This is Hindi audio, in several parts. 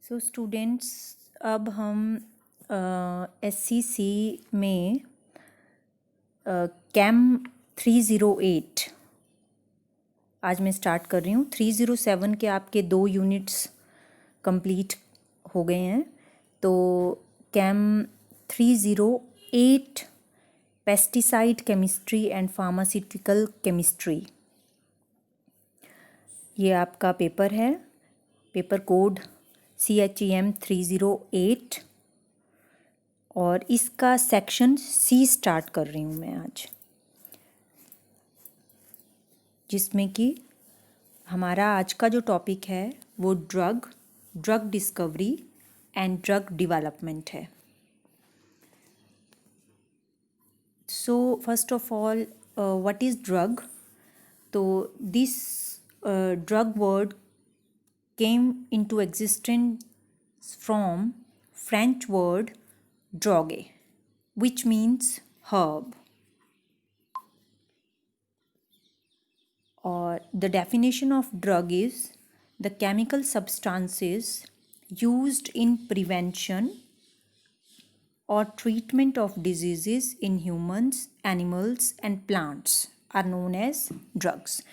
सो स्टूडेंट्स, अब हम SCC में कैम 308 आज मैं स्टार्ट कर रही हूँ। 307 के आपके 2 यूनिट्स कंप्लीट हो गए हैं। तो chem 308 pesticide chemistry and pharmaceutical chemistry, ये आपका पेपर है। पेपर कोड CHEM 308 और इसका सेक्शन C स्टार्ट कर रही हूँ मैं आज, जिसमें कि हमारा आज का जो टॉपिक है वो drug discovery and drug development है। So first of all, what is drug? तो this drug word came into existence from French word drogue, which means herb. Or the definition of drug is the chemical substances used in prevention or treatment of diseases in humans, animals and plants are known as drugs.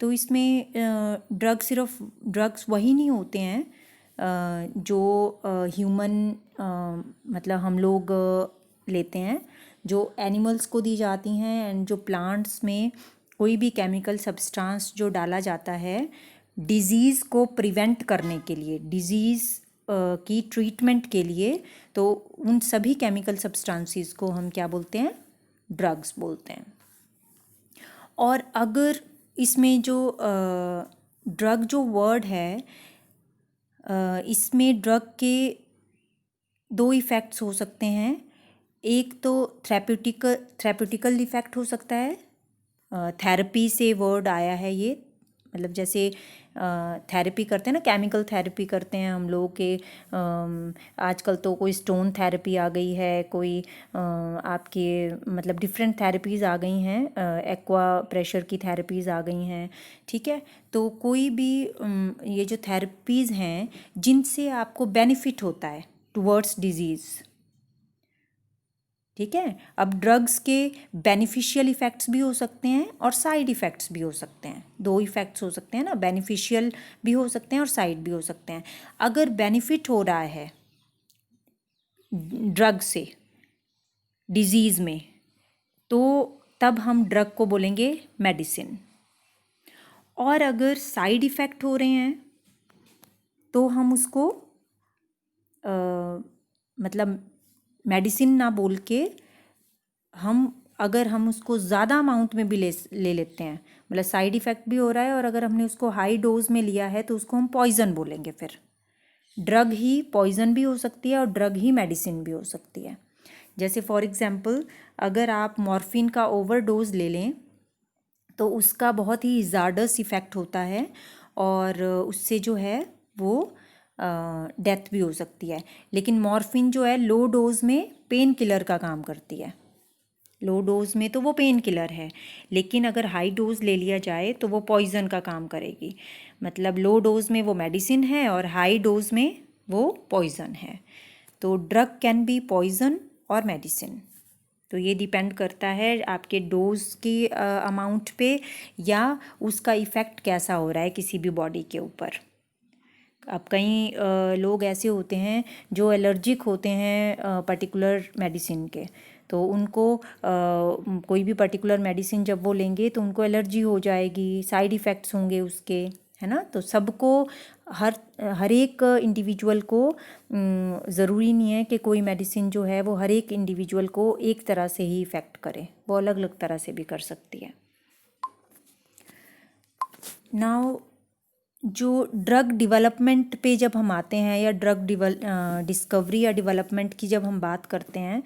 तो इसमें ड्रग सिर्फ ड्रग्स वही नहीं होते हैं जो ह्यूमन मतलब हम लोग लेते हैं, जो एनिमल्स को दी जाती हैं, एंड जो प्लांट्स में कोई भी केमिकल सब्सटेंस जो डाला जाता है डिज़ीज़ को प्रिवेंट करने के लिए, डिज़ीज़ की ट्रीटमेंट के लिए, तो उन सभी केमिकल सब्सटेंसेस को हम क्या बोलते हैं? ड्रग्स बोलते हैं। और अगर इसमें जो ड्रग जो वर्ड है, इसमें ड्रग के 2 इफ़ेक्ट्स हो सकते हैं। एक तो थेरेप्यूटिकल इफ़ेक्ट हो सकता है, थेरेपी से वर्ड आया है ये, मतलब जैसे थेरेपी करते हैं ना, केमिकल थेरेपी करते हैं हम लोग के। आजकल तो कोई स्टोन थेरेपी आ गई है, कोई आपके मतलब डिफरेंट थेरेपीज़ आ गई हैं, एक्वा प्रेशर की थेरेपीज़ आ गई हैं, ठीक है। तो कोई भी ये जो थेरेपीज़ हैं जिनसे आपको बेनिफिट होता है टुवर्ड्स डिजीज़, ठीक है। अब ड्रग्स के बेनिफिशियल इफ़ेक्ट्स भी हो सकते हैं और साइड इफ़ेक्ट्स भी हो सकते हैं। 2 इफ़ेक्ट्स हो सकते हैं ना, बेनिफिशियल भी हो सकते हैं और साइड भी हो सकते हैं। अगर बेनिफिट हो रहा है ड्रग से डिजीज़ में, तो तब हम ड्रग को बोलेंगे मेडिसिन। और अगर साइड इफ़ेक्ट हो रहे हैं तो हम उसको मतलब मेडिसिन ना बोल के अगर हम उसको ज़्यादा अमाउंट में भी ले लेते हैं, मतलब साइड इफ़ेक्ट भी हो रहा है, और अगर हमने उसको हाई डोज में लिया है तो उसको हम पॉइज़न बोलेंगे। फिर ड्रग ही पॉइज़न भी हो सकती है और ड्रग ही मेडिसिन भी हो सकती है। जैसे फॉर एग्ज़ाम्पल, अगर आप मॉर्फिन का ओवरडोज ले लें तो उसका बहुत ही ज़ार्डस इफ़ेक्ट होता है और उससे जो है वो डेथ भी हो सकती है। लेकिन मॉर्फिन जो है लो डोज में पेन किलर का काम करती है। लो डोज़ में तो वो पेन किलर है, लेकिन अगर हाई डोज ले लिया जाए तो वो पॉइज़न का काम करेगी। मतलब लो डोज में वो मेडिसिन है और हाई डोज में वो पॉइज़न है। तो ड्रग कैन बी पॉइज़न और मेडिसिन। तो ये डिपेंड करता है आपके डोज की अमाउंट पे, या उसका इफ़ेक्ट कैसा हो रहा है किसी भी बॉडी के ऊपर। अब कई लोग ऐसे होते हैं जो एलर्जिक होते हैं पर्टिकुलर मेडिसिन के, तो उनको कोई भी पर्टिकुलर मेडिसिन जब वो लेंगे तो उनको एलर्जी हो जाएगी, साइड इफ़ेक्ट्स होंगे उसके, है ना। तो सबको हर एक इंडिविजुअल को ज़रूरी नहीं है कि कोई मेडिसिन जो है वो हर एक इंडिविजुअल को एक तरह से ही इफ़ेक्ट करे, वो अलग अलग तरह से भी कर सकती है। नाउ जो ड्रग डेवलपमेंट पे जब हम आते हैं, या ड्रग डिस्कवरी या डेवलपमेंट की जब हम बात करते हैं,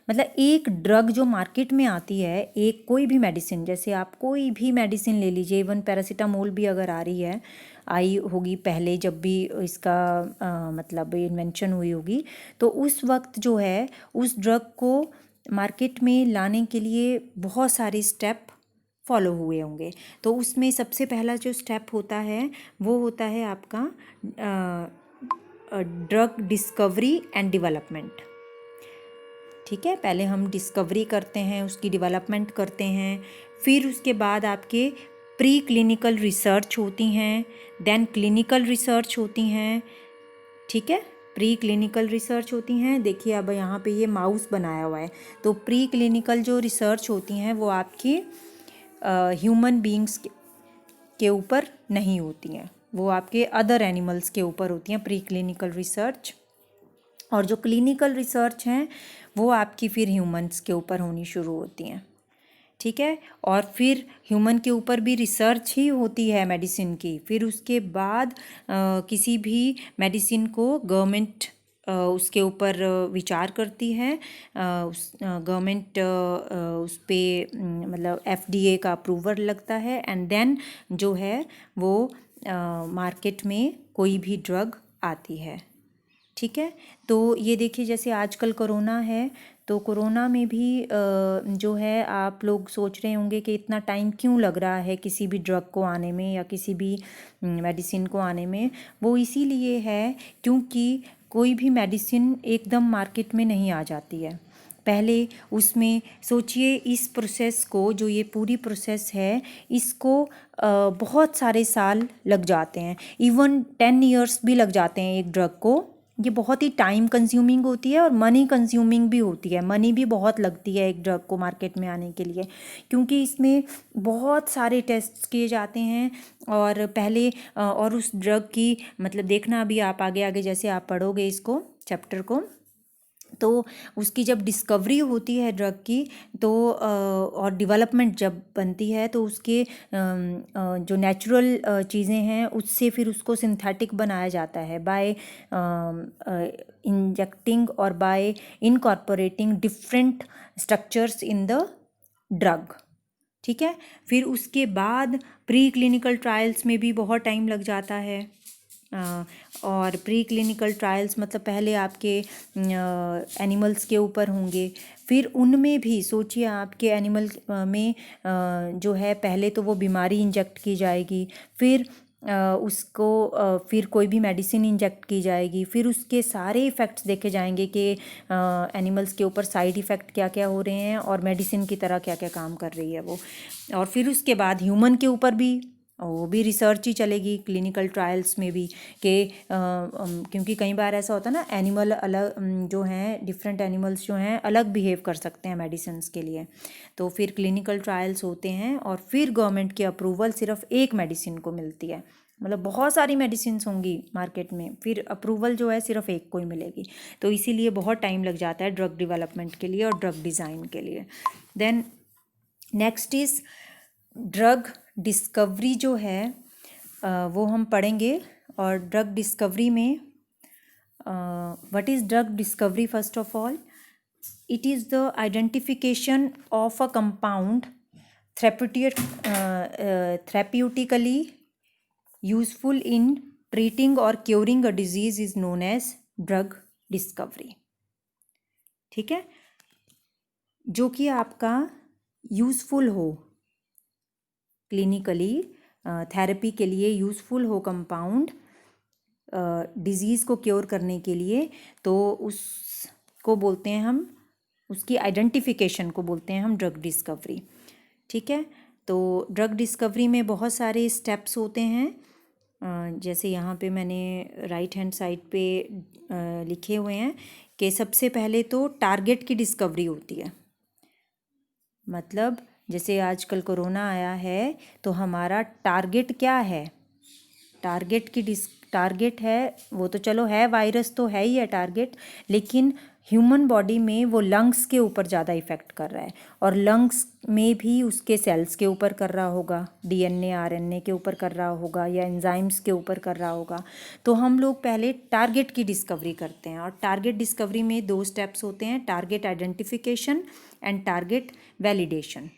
मतलब एक ड्रग जो मार्केट में आती है, एक कोई भी मेडिसिन, जैसे आप कोई भी मेडिसिन ले लीजिए, इवन पैरासीटामोल भी अगर आई होगी पहले जब भी इसका मतलब इन्वेंशन हुई होगी, तो उस वक्त जो है उस ड्रग को मार्केट में लाने के लिए बहुत सारे स्टेप फॉलो हुए होंगे। तो उसमें सबसे पहला जो स्टेप होता है वो होता है आपका ड्रग डिस्कवरी एंड डेवलपमेंट। ठीक है, पहले हम डिस्कवरी करते हैं, उसकी डेवलपमेंट करते हैं, फिर उसके बाद आपके प्री क्लिनिकल रिसर्च होती हैं, देन क्लिनिकल रिसर्च होती हैं। ठीक है, प्री क्लिनिकल रिसर्च होती हैं। देखिए अब यहाँ पे ये माउस बनाया हुआ है, तो प्री क्लिनिकल जो रिसर्च होती हैं वो आपकी ह्यूमन बींग्स के ऊपर नहीं होती हैं, वो आपके अदर एनिमल्स के ऊपर होती हैं प्री क्लिनिकल रिसर्च। और जो क्लिनिकल रिसर्च हैं वो आपकी फिर ह्यूमंस के ऊपर होनी शुरू होती हैं। ठीक है, और फिर ह्यूमन के ऊपर भी रिसर्च ही होती है मेडिसिन की। फिर उसके बाद किसी भी मेडिसिन को गवर्नमेंट उसके ऊपर विचार करती है, गवर्नमेंट उस पर मतलब FDA का अप्रूवल लगता है, एंड देन जो है वो मार्केट में कोई भी ड्रग आती है। ठीक है, तो ये देखिए जैसे आजकल कोरोना है, तो कोरोना में भी जो है आप लोग सोच रहे होंगे कि इतना टाइम क्यों लग रहा है किसी भी ड्रग को आने में या किसी भी मेडिसिन को आने में। वो इसीलिए है क्योंकि कोई भी मेडिसिन एकदम मार्केट में नहीं आ जाती है। पहले उसमें सोचिए इस प्रोसेस को, जो ये पूरी प्रोसेस है, इसको बहुत सारे साल लग जाते हैं, इवन 10 इयर्स भी लग जाते हैं एक ड्रग को। ये बहुत ही टाइम कंज्यूमिंग होती है और मनी कंज्यूमिंग भी होती है, मनी भी बहुत लगती है एक ड्रग को मार्केट में आने के लिए, क्योंकि इसमें बहुत सारे टेस्ट किए जाते हैं। और पहले और उस ड्रग की मतलब देखना अभी आप आगे आगे जैसे आप पढ़ोगे इसको चैप्टर को, तो उसकी जब डिस्कवरी होती है ड्रग की, तो और डेवलपमेंट जब बनती है, तो उसके जो नेचुरल चीज़ें हैं उससे फिर उसको सिंथेटिक बनाया जाता है बाय इंजेक्टिंग और bye incorporating different structures in the drug. ठीक है, फिर उसके बाद प्री क्लिनिकल ट्रायल्स में भी बहुत टाइम लग जाता है। और प्री क्लिनिकल ट्रायल्स मतलब पहले आपके एनिमल्स के ऊपर होंगे, फिर उनमें भी सोचिए आपके एनिमल में जो है पहले तो वो बीमारी इंजेक्ट की जाएगी, फिर उसको फिर कोई भी मेडिसिन इंजेक्ट की जाएगी, फिर उसके सारे इफ़ेक्ट्स देखे जाएंगे कि एनिमल्स के ऊपर साइड इफ़ेक्ट क्या क्या हो रहे हैं और मेडिसिन की तरह क्या क्या काम कर रही है वो। और फिर उसके बाद ह्यूमन के ऊपर भी वो भी रिसर्च ही चलेगी क्लिनिकल ट्रायल्स में भी, कि क्योंकि कई बार ऐसा होता है ना, एनिमल अलग जो हैं, डिफरेंट एनिमल्स जो हैं अलग बिहेव कर सकते हैं मेडिसिन्स के लिए, तो फिर क्लिनिकल ट्रायल्स होते हैं और फिर गवर्नमेंट की अप्रूवल सिर्फ एक मेडिसिन को मिलती है। मतलब बहुत सारी मेडिसिन्स होंगी मार्केट में, फिर अप्रूवल जो है सिर्फ एक को ही मिलेगी। तो इसीलिए बहुत टाइम लग जाता है ड्रग डेवलपमेंट के लिए और ड्रग डिज़ाइन के लिए। Then next is drug discovery जो है वो हम पढ़ेंगे। और ड्रग डिस्कवरी में what is drug discovery? First of all, it is the identification of a compound therapeutically useful in treating और curing a disease is known as drug discovery. ठीक है, जो कि आपका यूज़फुल हो क्लिनिकली, थेरेपी के लिए यूज़फुल हो कंपाउंड डिजीज़ को क्योर करने के लिए, तो उसको बोलते हैं हम, उसकी आइडेंटिफिकेशन को बोलते हैं हम ड्रग डिस्कवरी। ठीक है, तो ड्रग डिस्कवरी में बहुत सारे स्टेप्स होते हैं, जैसे यहाँ पे मैंने राइट हैंड साइड पे लिखे हुए हैं कि सबसे पहले तो टारगेट की डिस्कवरी होती है। मतलब जैसे आजकल कोरोना आया है, तो हमारा टारगेट क्या है? टारगेट है वो तो चलो है, वायरस तो है ही है टारगेट, लेकिन ह्यूमन बॉडी में वो लंग्स के ऊपर ज़्यादा इफ़ेक्ट कर रहा है, और लंग्स में भी उसके सेल्स के ऊपर कर रहा होगा, DNA RNA के ऊपर कर रहा होगा, या एंजाइम्स के ऊपर कर रहा होगा। तो हम लोग पहले टारगेट की डिस्कवरी करते हैं, और टारगेट डिस्कवरी में 2 स्टेप्स होते हैं, target identification and target validation.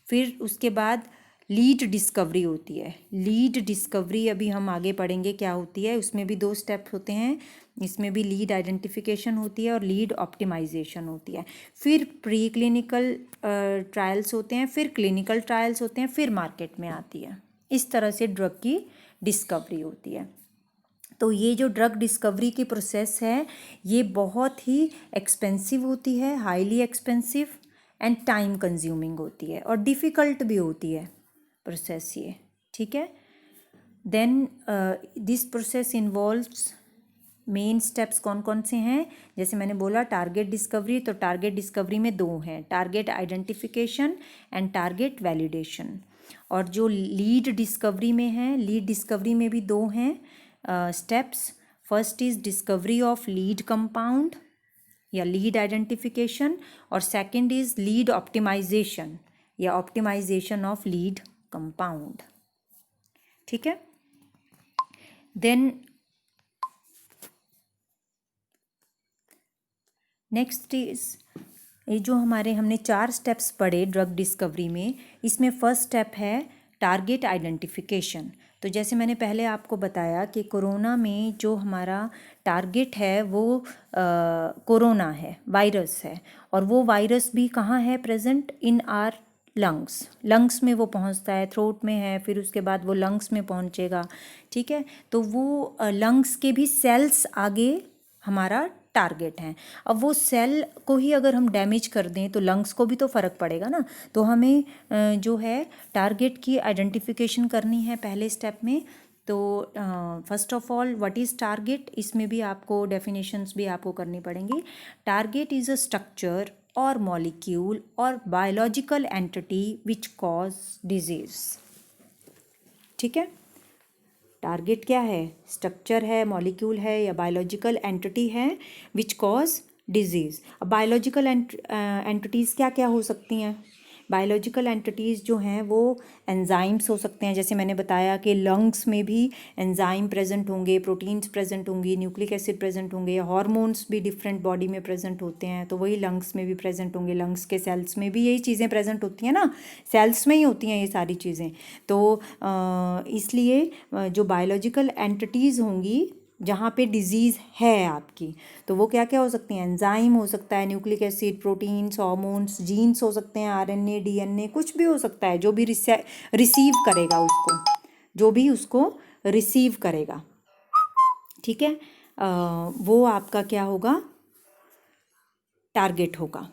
फिर उसके बाद लीड डिस्कवरी होती है। लीड डिस्कवरी अभी हम आगे पढ़ेंगे क्या होती है, उसमें भी 2 स्टेप होते हैं, इसमें भी लीड आइडेंटिफिकेशन होती है और लीड ऑप्टिमाइजेशन होती है। फिर प्री क्लिनिकल ट्रायल्स होते हैं, फिर क्लिनिकल ट्रायल्स होते हैं, फिर मार्केट में आती है। इस तरह से ड्रग की डिस्कवरी होती है। तो ये जो ड्रग डिस्कवरी की प्रोसेस है ये बहुत ही एक्सपेंसिव होती है, highly expensive and time consuming होती है और डिफ़िकल्ट भी होती है प्रोसेस ये, ठीक है। Then this process involves main steps कौन कौन से हैं, जैसे मैंने बोला टारगेट डिस्कवरी, तो टारगेट डिस्कवरी में दो हैं, target identification and target validation. और जो लीड डिस्कवरी में है, लीड डिस्कवरी में भी दो हैं steps. First is discovery of lead compound या लीड आइडेंटिफिकेशन, और सेकंड इज़ लीड ऑप्टिमाइजेशन या ऑप्टिमाइजेशन ऑफ लीड कंपाउंड, ठीक है। देन नेक्स्ट इज ये जो हमने 4 स्टेप्स पढ़े ड्रग डिस्कवरी में, इसमें फर्स्ट स्टेप है टारगेट आइडेंटिफिकेशन। तो जैसे मैंने पहले आपको बताया कि कोरोना में जो हमारा टारगेट है वो कोरोना है, वायरस है, और वो वायरस भी कहाँ है प्रेजेंट, इन आर लंग्स में वो पहुंचता है, थ्रोट में है, फिर उसके बाद वो लंग्स में पहुंचेगा, ठीक है। तो वो लंग्स के भी सेल्स आगे हमारा टारगेट हैं। अब वो सेल को ही अगर हम डैमेज कर दें तो लंग्स को भी तो फ़र्क पड़ेगा ना, तो हमें जो है टारगेट की आइडेंटिफिकेशन करनी है पहले स्टेप में। तो first of all what is target, इसमें भी आपको डेफिनेशंस भी आपको करनी पड़ेंगी। टारगेट इज़ अ स्ट्रक्चर और मॉलिक्यूल और biological entity which cause disease, ठीक है। टारगेट क्या है, स्ट्रक्चर है, मॉलिक्यूल है या बायोलॉजिकल एंटिटी है विच कॉज डिजीज़। अब बायोलॉजिकल एंटिटीज़ क्या क्या हो सकती हैं, बायोलॉजिकल एंटिटीज़ जो हैं वो एंजाइम्स हो सकते हैं, जैसे मैंने बताया कि लंग्स में भी एंजाइम प्रेजेंट होंगे, प्रोटीन्स प्रेजेंट होंगी, न्यूक्लिक एसिड प्रेजेंट होंगे, हार्मोन्स भी डिफरेंट बॉडी में प्रेजेंट होते हैं, तो वही लंग्स में भी प्रेजेंट होंगे, लंग्स के सेल्स में भी यही चीज़ें प्रेजेंट होती हैं ना, सेल्स में ही होती हैं ये सारी चीज़ें। तो इसलिए जो बायोलॉजिकल एंटिटीज़ होंगी जहाँ पे डिजीज़ है आपकी, तो वो क्या क्या हो सकती हैं, एंजाइम हो सकता है, nucleic acid, proteins, hormones, genes हो सकते हैं, आरएनए, डीएनए, कुछ भी हो सकता है जो भी रिसीव करेगा उसको, जो भी उसको रिसीव करेगा, ठीक है। वो आपका क्या होगा, टारगेट होगा।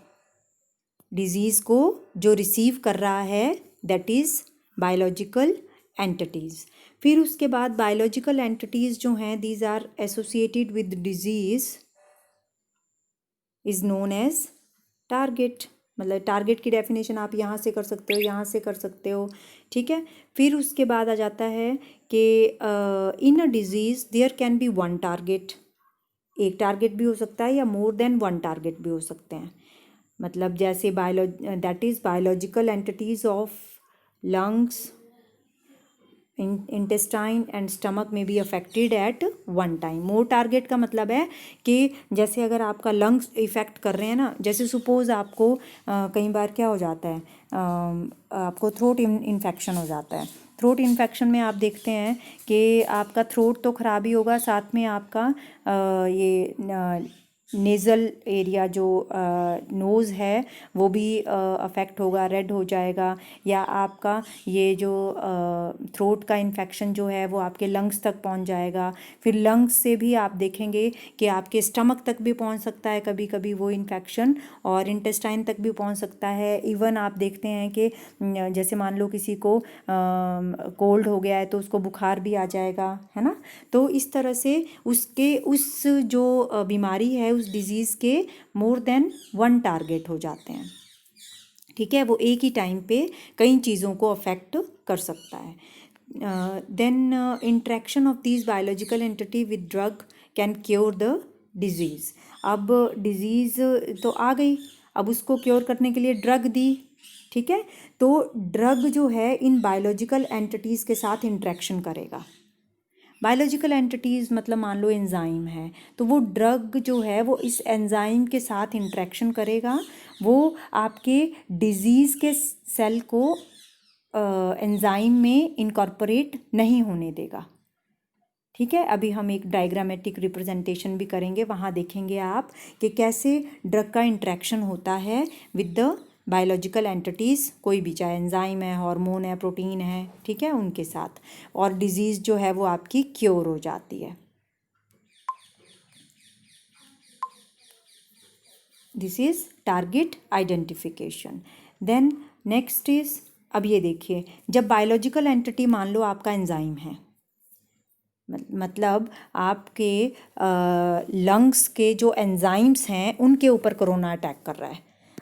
डिजीज़ को जो रिसीव कर रहा है दैट इज़ बायोलॉजिकल एंटिटीज़। फिर उसके बाद बायोलॉजिकल एंटिटीज़ जो हैं these are associated with disease is known as target. मतलब टारगेट की डेफिनेशन आप यहाँ से कर सकते हो, यहाँ से कर सकते हो, ठीक है। फिर उसके बाद आ जाता है कि in a disease there can be one target, एक टारगेट भी हो सकता है या मोर देन वन टारगेट भी हो सकते हैं। मतलब जैसे that is biological entities of lungs, intestine and stomach में be affected at one time. More target का मतलब है कि जैसे अगर आपका लंग्स इफ़ेक्ट कर रहे हैं ना, जैसे सपोज़ आपको कई बार क्या हो जाता है, आपको थ्रोट इन्फेक्शन हो जाता है। थ्रोट इन्फेक्शन में आप देखते हैं कि आपका थ्रोट तो ख़राब ही होगा, साथ में आपका ये नेज़ल एरिया जो नोज़ है वो भी अफेक्ट होगा, रेड हो जाएगा, या आपका ये जो थ्रोट का इन्फेक्शन जो है वो आपके लंग्स तक पहुंच जाएगा। फिर लंग्स से भी आप देखेंगे कि आपके स्टमक तक भी पहुंच सकता है कभी कभी वो इन्फेक्शन, और इंटेस्टाइन तक भी पहुंच सकता है। इवन आप देखते हैं कि जैसे मान लो किसी को कोल्ड हो गया है तो उसको बुखार भी आ जाएगा, है ना। तो इस तरह से उसके उस जो बीमारी है उस डिजीज़ के मोर देन वन टारगेट हो जाते हैं, ठीक है। वो एक ही टाइम पे कई चीज़ों को अफेक्ट कर सकता है। Then interaction of these biological entity with drug can cure the disease. अब डिजीज़ तो आ गई, अब उसको क्योर करने के लिए ड्रग दी, ठीक है। तो ड्रग जो है इन बायोलॉजिकल एंटिटीज़ के साथ इंट्रैक्शन करेगा। बायोलॉजिकल एंटिटीज़ मतलब मान लो एंजाइम है, तो वो ड्रग जो है वो इस एंजाइम के साथ इंट्रैक्शन करेगा, वो आपके डिजीज़ के सेल को एंजाइम में इनकॉर्पोरेट नहीं होने देगा, ठीक है। अभी हम एक डायग्रामेटिक रिप्रेजेंटेशन भी करेंगे, वहाँ देखेंगे आप कि कैसे ड्रग का इंट्रैक्शन होता है विद द बायोलॉजिकल एंटिटीज़, कोई भी चाहे एंजाइम है, हार्मोन है, प्रोटीन है, ठीक है, उनके साथ, और डिजीज़ जो है वो आपकी क्योर हो जाती है। This is target identification. Then next is, अब ये देखिए, जब बायोलॉजिकल एंटिटी मान लो आपका एंजाइम है, मतलब आपके लंग्स के जो एंजाइम्स हैं उनके ऊपर कोरोना अटैक कर रहा है।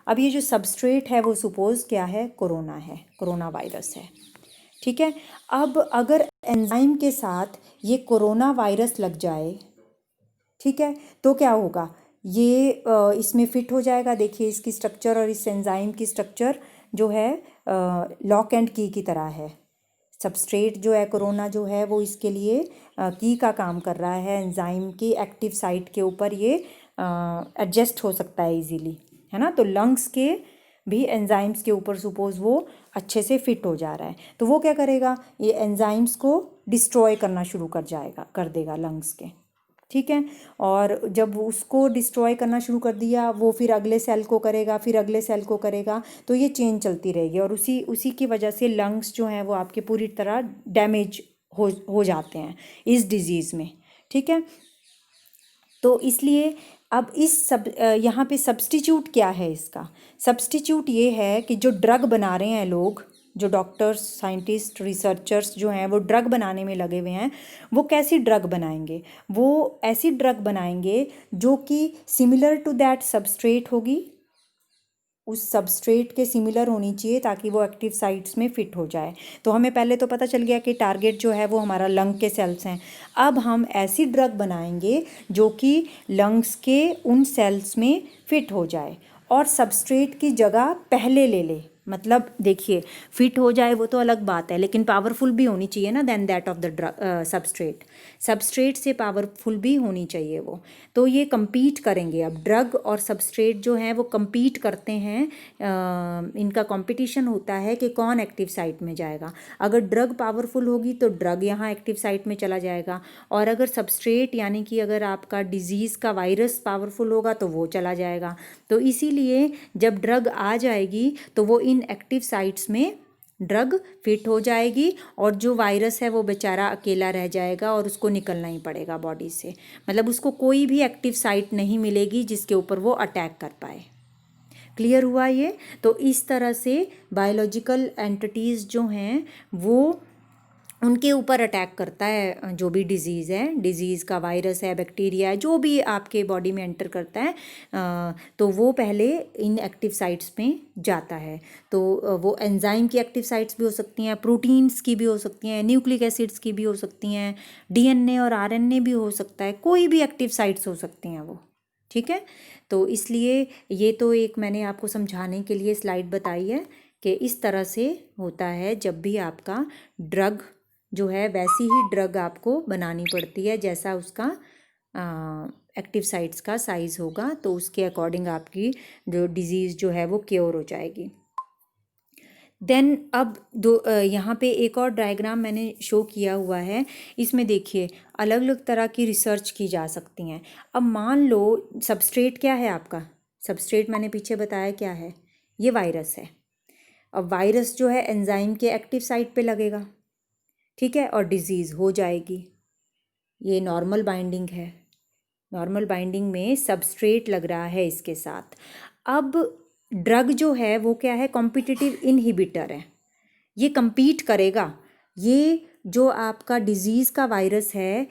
अब ये जो सबस्ट्रेट है वो सपोज क्या है, कोरोना है, कोरोना वायरस है, ठीक है। अब अगर एंजाइम के साथ ये कोरोना वायरस लग जाए, ठीक है, तो क्या होगा, ये इसमें फिट हो जाएगा। देखिए इसकी स्ट्रक्चर और इस एंजाइम की स्ट्रक्चर जो है लॉक एंड की तरह है। सबस्ट्रेट जो है कोरोना जो है वो इसके लिए की का काम कर रहा है, एंजाइम की एक्टिव साइट के ऊपर ये एडजस्ट हो सकता है इजीली, है ना। तो लंग्स के भी एंजाइम्स के ऊपर सपोज वो अच्छे से फिट हो जा रहा है, तो वो क्या करेगा, ये एंजाइम्स को डिस्ट्रॉय करना शुरू कर देगा लंग्स के, ठीक है। और जब उसको डिस्ट्रॉय करना शुरू कर दिया, वो फिर अगले सेल को करेगा, फिर अगले सेल को करेगा, तो ये चेन चलती रहेगी और उसी की वजह से लंग्स जो हैं वो आपके पूरी तरह डैमेज हो जाते हैं इस डिजीज़ में, ठीक है। तो इसलिए अब यहाँ पे सब्स्टिट्यूट क्या है इसका, सब्स्टिट्यूट ये है कि जो ड्रग बना रहे हैं लोग, जो डॉक्टर्स, साइंटिस्ट, रिसर्चर्स जो हैं वो ड्रग बनाने में लगे हुए हैं, वो कैसी ड्रग बनाएंगे, वो ऐसी ड्रग बनाएंगे जो कि सिमिलर टू दैट सबस्ट्रेट होगी, उस सबस्ट्रेट के सिमिलर होनी चाहिए ताकि वो एक्टिव साइट्स में फिट हो जाए। तो हमें पहले तो पता चल गया कि टारगेट जो है वो हमारा लंग के सेल्स हैं। अब हम ऐसी ड्रग बनाएंगे जो कि लंग्स के उन सेल्स में फिट हो जाए और सबस्ट्रेट की जगह पहले ले ले। मतलब देखिए, फिट हो जाए वो तो अलग बात है, लेकिन पावरफुल भी होनी चाहिए ना, then that of the substrate से पावरफुल भी होनी चाहिए वो। तो ये compete करेंगे, अब ड्रग और सबस्ट्रेट जो हैं वो compete करते हैं, इनका कंपटीशन होता है कि कौन एक्टिव साइट में जाएगा। अगर ड्रग पावरफुल होगी तो ड्रग यहाँ एक्टिव साइट में चला जाएगा, और अगर सबस्ट्रेट यानी कि अगर आपका डिजीज़ का वायरस पावरफुल होगा तो वो चला जाएगा। तो इसीलिए जब ड्रग आ जाएगी तो वो इन एक्टिव साइट्स में ड्रग फिट हो जाएगी और जो वायरस है वो बेचारा अकेला रह जाएगा और उसको निकलना ही पड़ेगा बॉडी से। मतलब उसको कोई भी एक्टिव साइट नहीं मिलेगी जिसके ऊपर वो अटैक कर पाए। क्लियर हुआ ये? तो इस तरह से बायोलॉजिकल एंटिटीज़ जो हैं वो उनके ऊपर अटैक करता है जो भी डिज़ीज़ है, डिज़ीज़ का वायरस है, बैक्टीरिया है, जो भी आपके बॉडी में एंटर करता है, तो वो पहले इन एक्टिव साइट्स में जाता है। तो वो एंजाइम की एक्टिव साइट्स भी हो सकती हैं, प्रोटीन्स की भी हो सकती हैं, न्यूक्लिक एसिड्स की भी हो सकती हैं, डीएनए और आरएनए भी हो सकता है, कोई भी एक्टिव साइट्स हो सकती हैं वो, ठीक है। तो इसलिए ये तो एक मैंने आपको समझाने के लिए स्लाइड बताई है कि इस तरह से होता है जब भी आपका ड्रग जो है, वैसी ही ड्रग आपको बनानी पड़ती है जैसा उसका एक्टिव साइट्स का साइज़ होगा, तो उसके अकॉर्डिंग आपकी जो डिज़ीज़ जो है वो क्योर हो जाएगी। देन अब यहाँ पे एक और डायग्राम मैंने शो किया हुआ है, इसमें देखिए अलग अलग तरह की रिसर्च की जा सकती हैं। अब मान लो सबस्ट्रेट क्या है आपका, सबस्ट्रेट मैंने पीछे बताया क्या है, ये वायरस है। अब वायरस जो है एंजाइम के एक्टिव साइट पे लगेगा, ठीक है, और डिज़ीज़ हो जाएगी। ये नॉर्मल बाइंडिंग है, नॉर्मल बाइंडिंग में सबस्ट्रेट लग रहा है इसके साथ। अब ड्रग जो है वो क्या है, कॉम्पिटिटिव इनहिबिटर है, ये compete करेगा। ये जो आपका डिज़ीज़ का वायरस है,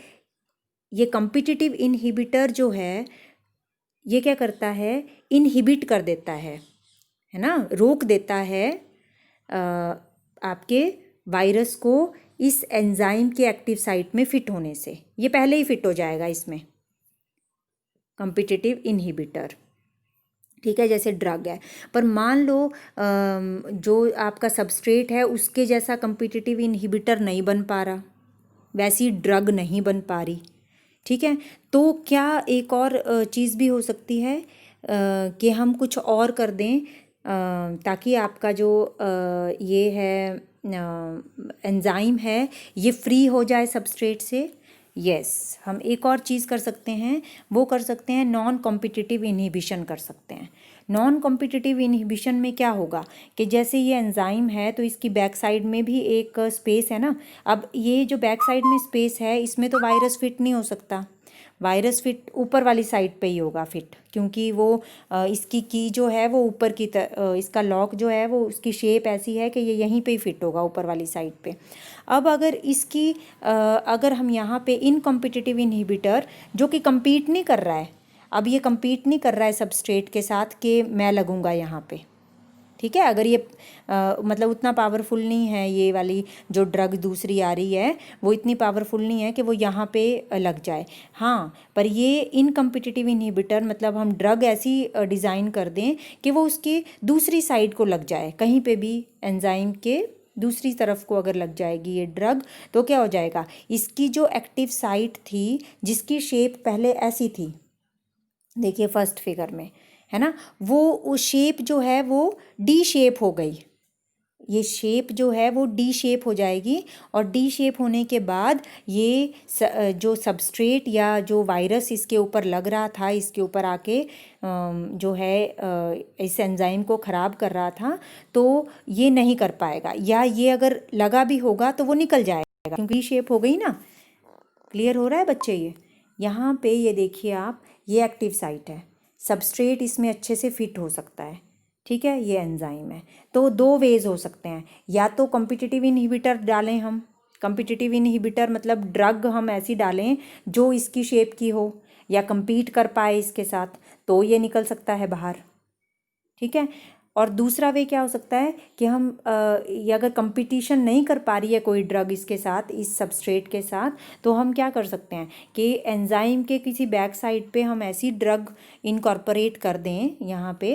ये कॉम्पिटिटिव इनहिबिटर जो है ये क्या करता है, इनहिबिट कर देता है ना, रोक देता है आपके वायरस को इस एंजाइम के एक्टिव साइट में फिट होने से। ये पहले ही फिट हो जाएगा इसमें, कॉम्पिटिटिव इनहिबिटर, ठीक है, जैसे ड्रग है। पर मान लो जो आपका सबस्ट्रेट है उसके जैसा कॉम्पिटिटिव इनहिबिटर नहीं बन पा रहा, वैसी ड्रग नहीं बन पा रही, ठीक है। तो क्या एक और चीज़ भी हो सकती है कि हम कुछ और कर दें ताकि आपका जो ये है एंजाइम है ये फ्री हो जाए सबस्ट्रेट से। यस, हम एक और चीज़ कर सकते हैं, वो कर सकते हैं नॉन कॉम्पिटिटिव इनहिबिशन कर सकते हैं। नॉन कॉम्पिटिटिव इनहिबिशन में क्या होगा कि जैसे ये एंजाइम है तो इसकी बैक साइड में भी एक स्पेस है ना। अब ये जो बैक साइड में स्पेस है इसमें तो वायरस फिट नहीं हो सकता, वायरस फिट ऊपर वाली साइड पे ही होगा फिट, क्योंकि वो इसकी की जो है वो ऊपर की इसका लॉक जो है वो उसकी शेप ऐसी है कि ये यहीं पे ही फिट होगा ऊपर वाली साइड पे। अब अगर इसकी अगर हम यहाँ पे इनकॉम्पिटिटिव इनहिबिटर जो कि compete नहीं कर रहा है, अब ये compete नहीं कर रहा है सबस्ट्रेट के साथ कि मैं लगूँगा यहाँ पे, ठीक है, अगर ये मतलब उतना पावरफुल नहीं है, ये वाली जो ड्रग दूसरी आ रही है वो इतनी पावरफुल नहीं है कि वो यहाँ पे लग जाए। हाँ, पर ये इनकम्पिटिटिव इनहिबिटर मतलब हम ड्रग ऐसी डिज़ाइन कर दें कि वो उसकी दूसरी साइड को लग जाए, कहीं पे भी एंजाइम के दूसरी तरफ को अगर लग जाएगी ये ड्रग, तो क्या हो जाएगा, इसकी जो एक्टिव साइट थी जिसकी शेप पहले ऐसी थी, देखिए फर्स्ट फिगर में, है ना, वो शेप जो है वो डी शेप हो गई, ये शेप जो है वो डी शेप हो जाएगी, और डी शेप होने के बाद ये जो सबस्ट्रेट या जो वायरस इसके ऊपर लग रहा था, इसके ऊपर आके जो है इस एंजाइम को ख़राब कर रहा था, तो ये नहीं कर पाएगा, या ये अगर लगा भी होगा तो वो निकल जाएगा, क्योंकि डी शेप हो गई ना। क्लियर हो रहा है बच्चे? ये यहाँ पे ये देखिए आप, ये एक्टिव साइट है, सबस्ट्रेट इसमें अच्छे से फिट हो सकता है, ठीक है, ये एंजाइम है। तो दो वेज हो सकते हैं, या तो कॉम्पिटिटिव इनहिबिटर डालें हम, कॉम्पिटिटिव इनहिबिटर मतलब ड्रग हम ऐसी डालें जो इसकी शेप की हो या compete कर पाए इसके साथ, तो ये निकल सकता है बाहर, ठीक है। और दूसरा वे क्या हो सकता है कि हम ये अगर कंपटीशन नहीं कर पा रही है कोई ड्रग इसके साथ, इस सबस्ट्रेट के साथ, तो हम क्या कर सकते हैं कि एंजाइम के किसी बैक साइड पे हम ऐसी ड्रग इनकॉर्पोरेट कर दें, यहाँ पे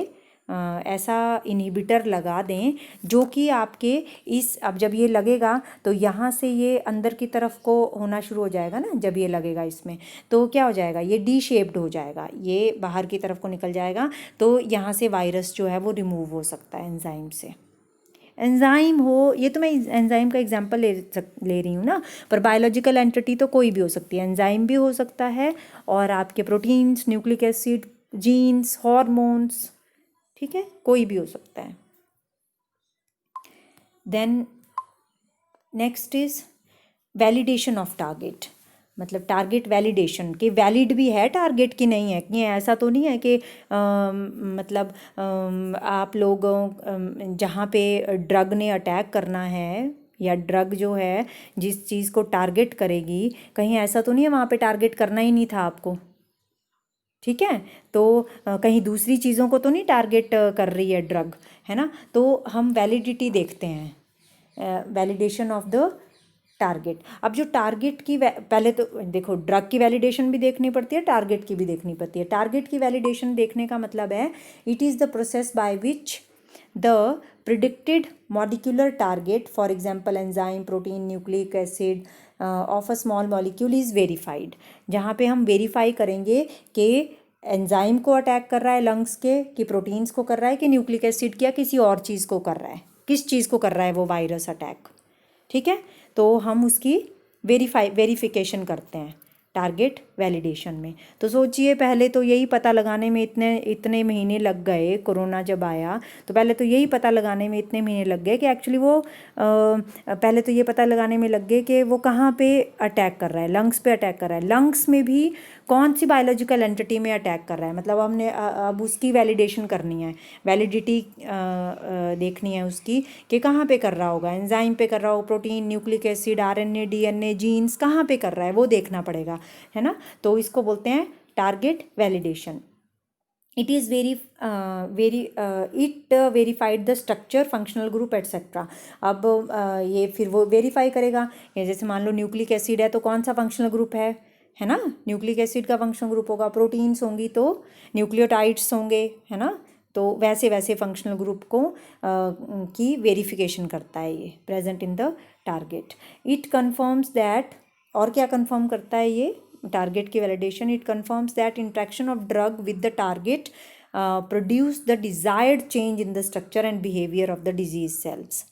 ऐसा इनहिबिटर लगा दें जो कि आपके इस, अब जब ये लगेगा तो यहाँ से ये अंदर की तरफ को होना शुरू हो जाएगा ना, जब ये लगेगा इसमें तो क्या हो जाएगा, ये डी शेप्ड हो जाएगा, ये बाहर की तरफ को निकल जाएगा, तो यहाँ से वायरस जो है वो रिमूव हो सकता है एंजाइम से। एंजाइम हो, ये तो मैं एंजाइम का एग्जांपल ले रही हूँ ना, पर बायोलॉजिकल एंटिटी तो कोई भी हो सकती है, एंजाइम भी हो सकता है, और आपके proteins, nucleic acid, genes, hormones, ठीक है, कोई भी हो सकता है। Then next is validation of target, मतलब टारगेट वैलिडेशन कि वैलिड भी है टारगेट की नहीं है, कि ऐसा तो नहीं है कि मतलब आप लोगों जहाँ पे ड्रग ने अटैक करना है या ड्रग जो है जिस चीज़ को टारगेट करेगी, कहीं ऐसा तो नहीं है वहाँ पे टारगेट करना ही नहीं था आपको, ठीक है, तो कहीं दूसरी चीज़ों को तो नहीं टारगेट कर रही है ड्रग, है ना। तो हम वैलिडिटी देखते हैं, वैलिडेशन ऑफ द टारगेट। अब जो टारगेट की पहले तो देखो ड्रग की वैलिडेशन भी देखनी पड़ती है, टारगेट की भी देखनी पड़ती है। टारगेट की वैलिडेशन देखने का मतलब है it is the process by which the predicted molecular target, for example enzyme, protein, nucleic acid of a small molecule is verified, जहाँ पे हम वेरीफाई करेंगे कि एंजाइम को अटैक कर रहा है लंग्स के, कि प्रोटीन्स को कर रहा है, कि न्यूक्लिक एसिड की या किसी और चीज़ को कर रहा है, किस चीज़ को कर रहा है वो वायरस अटैक, ठीक है। तो हम उसकी वेरिफिकेशन करते हैं टारगेट वैलिडेशन में। तो सोचिए पहले तो यही पता लगाने में इतने महीने लग गए, कोरोना जब आया तो पहले तो यही पता लगाने में इतने महीने लग गए कि एक्चुअली वो पहले तो ये पता लगाने में लग गए कि वो कहाँ पे अटैक कर रहा है, लंग्स पे अटैक कर रहा है, लंग्स में भी कौन सी बायोलॉजिकल एंटिटी में अटैक कर रहा है, मतलब हमने अब उसकी वैलिडेशन करनी है, वैलिडिटी देखनी है उसकी कि कहाँ पे कर रहा होगा, एंजाइम पे कर रहा हो, protein, nucleic acid, RNA, DNA, genes कहाँ पे कर रहा है वो देखना पड़ेगा, है ना। तो इसको बोलते हैं target validation. It is it verified the structure, functional group etcetera. अब ये फिर वो वेरीफाई करेगा, जैसे मान लो न्यूक्लिक एसिड है तो कौन सा फंक्शनल ग्रुप है ना, न्यूक्लिक एसिड का फंक्शनल ग्रुप होगा, प्रोटीन्स होंगी तो न्यूक्लियोटाइड्स होंगे, है ना। तो वैसे वैसे फंक्शनल ग्रुप को की वेरिफिकेशन करता है ये, present in the target. It confirms that, और क्या कन्फर्म करता है ये टारगेट की validation, it confirms that interaction of drug with the target produce the desired change in the structure and behaviour of the disease cells,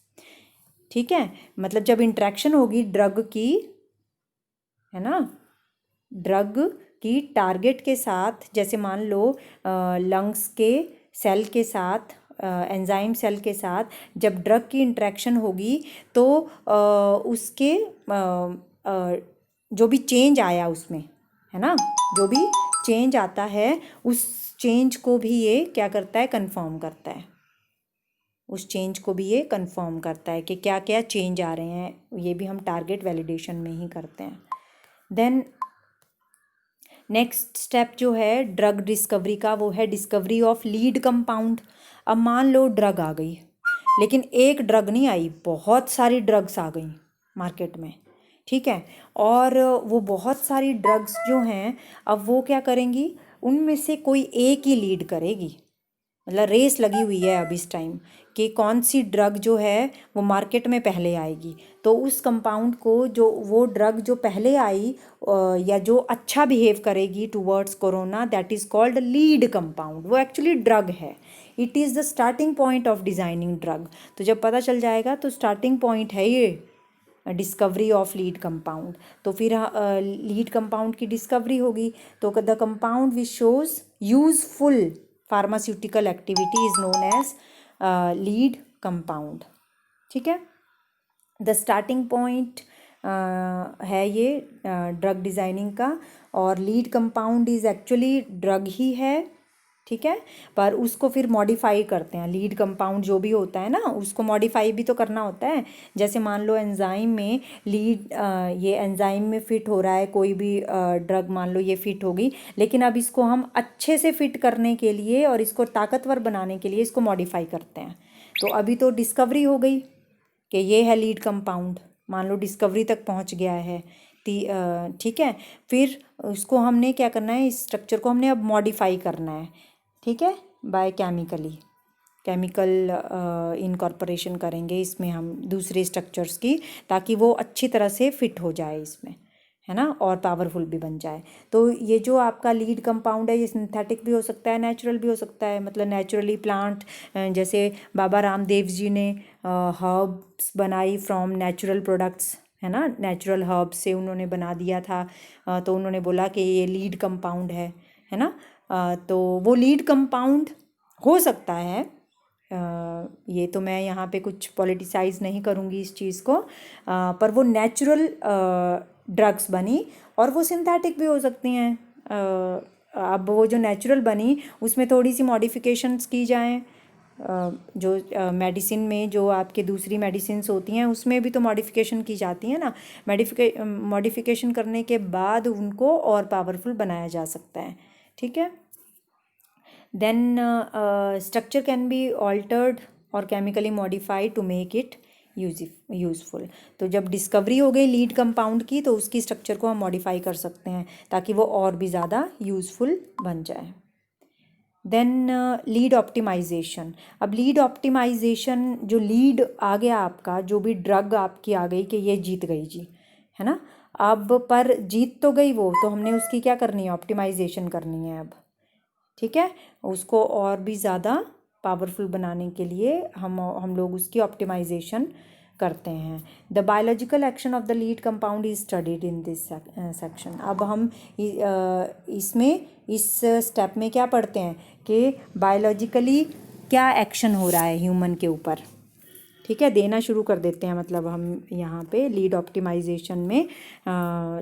ठीक है। मतलब जब इंट्रैक्शन होगी ड्रग की, है ना, ड्रग की टारगेट के साथ, जैसे मान लो लंग्स के सेल के साथ, एंजाइम सेल के साथ जब ड्रग की इंट्रैक्शन होगी तो उसके जो भी चेंज आया उसमें, है ना। जो भी चेंज आता है उस चेंज को भी ये क्या करता है, कंफर्म करता है। उस चेंज को भी ये कंफर्म करता है कि क्या क्या चेंज आ रहे हैं। ये भी हम टारगेट वैलिडेशन में ही करते हैं। देन नेक्स्ट स्टेप जो है ड्रग डिस्कवरी का, वो है डिस्कवरी ऑफ लीड कंपाउंड। अब मान लो ड्रग आ गई, लेकिन एक ड्रग नहीं आई, बहुत सारी ड्रग्स आ गई मार्केट में, ठीक है। और वो बहुत सारी ड्रग्स जो हैं, अब वो क्या करेंगी, उनमें से कोई एक ही लीड करेगी। मतलब रेस लगी हुई है अब इस टाइम कि कौन सी ड्रग जो है वो मार्केट में पहले आएगी। तो उस कंपाउंड को, जो वो ड्रग जो पहले आई या जो अच्छा बिहेव करेगी towards corona, that is called lead compound. वो एक्चुअली ड्रग है, it is the starting point of designing drug. तो जब पता चल जाएगा तो स्टार्टिंग पॉइंट है ये डिस्कवरी ऑफ लीड कंपाउंड। तो फिर लीड कंपाउंड की डिस्कवरी होगी। तो the compound which shows useful pharmaceutical activity is known as lead compound, ठीक है। द स्टार्टिंग पॉइंट है ये ड्रग डिज़ाइनिंग का, और lead compound is actually drug ही है, ठीक है। पर उसको फिर मॉडिफाई करते हैं। लीड कंपाउंड जो भी होता है ना, उसको मॉडिफाई भी तो करना होता है। जैसे मान लो एंजाइम में लीड, ये एंजाइम में फिट हो रहा है कोई भी ड्रग, मान लो ये फिट होगी, लेकिन अब इसको हम अच्छे से फिट करने के लिए और इसको ताकतवर बनाने के लिए इसको मॉडिफाई करते हैं। तो अभी तो डिस्कवरी हो गई कि ये है लीड कंपाउंड, मान लो डिस्कवरी तक पहुंच गया है, ठीक है। फिर उसको हमने क्या करना है, इस स्ट्रक्चर को हमने अब मॉडिफाई करना है, ठीक है, बाय केमिकल इनकॉर्पोरेशन करेंगे इसमें हम दूसरे स्ट्रक्चर्स की, ताकि वो अच्छी तरह से फिट हो जाए इसमें, है ना, और पावरफुल भी बन जाए। तो ये जो आपका लीड कंपाउंड है, ये सिंथेटिक भी हो सकता है, नेचुरल भी हो सकता है। मतलब नेचुरली प्लांट, जैसे बाबा रामदेव जी ने हर्ब्स बनाई फ्रॉम नेचुरल प्रोडक्ट्स, है ना, नेचुरल हर्ब्स से उन्होंने बना दिया था। तो उन्होंने बोला कि ये लीड कंपाउंड है ना। तो वो लीड कंपाउंड हो सकता है, ये तो मैं यहाँ पे कुछ पॉलिटिसाइज नहीं करूँगी इस चीज़ को, पर वो नेचुरल ड्रग्स बनी, और वो सिंथेटिक भी हो सकती हैं। अब वो जो नेचुरल बनी उसमें थोड़ी सी मॉडिफिकेशंस की जाएं, जो मेडिसिन में जो आपके दूसरी मेडिसिन्स होती हैं उसमें भी तो मॉडिफिकेशन की जाती है ना। मॉडिफिकेशन करने के बाद उनको और पावरफुल बनाया जा सकता है, ठीक है। Then structure can be altered और chemically modified to make it useful. तो जब डिस्कवरी हो गई लीड कंपाउंड की, तो उसकी स्ट्रक्चर को हम मॉडिफाई कर सकते हैं ताकि वो और भी ज़्यादा यूज़फुल बन जाए। Then lead optimisation. अब लीड ऑप्टिमाइजेशन, जो लीड आ गया आपका, जो भी ड्रग आपकी आ गई कि ये जीत गई जी, है ना। अब पर जीत तो गई वो, तो हमने उसकी क्या करनी है, ऑप्टिमाइजेशन करनी है अब, ठीक है। उसको और भी ज़्यादा पावरफुल बनाने के लिए हम लोग उसकी ऑप्टिमाइजेशन करते हैं। The biological action of the lead compound is studied in this section. अब हम इसमें इस स्टेप में क्या पढ़ते हैं कि बायोलॉजिकली क्या एक्शन हो रहा है ह्यूमन के ऊपर, ठीक है, देना शुरू कर देते हैं। मतलब हम यहाँ पे लीड ऑप्टिमाइजेशन में